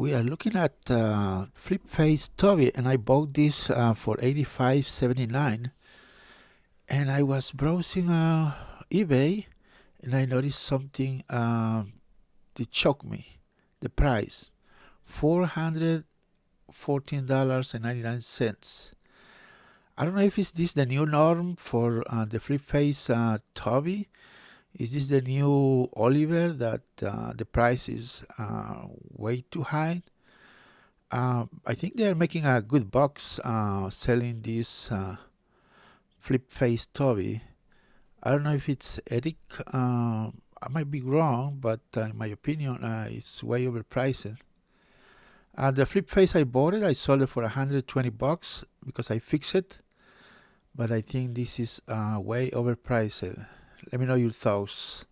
We are looking at flip face Toby, and I bought this for $85.79. And I was browsing eBay, and I noticed something that shocked me: the price, $414.99. I don't know if is this the new norm for the flip face Toby. Is this the new Oliver that the price is way too high? I think they are making a good bucks selling this flip face Toby. I don't know if it's ethic. I might be wrong, but in my opinion, it's way overpriced. The flip face I bought it, I sold it for $120 because I fixed it. But I think this is way overpriced. Let me know your thoughts.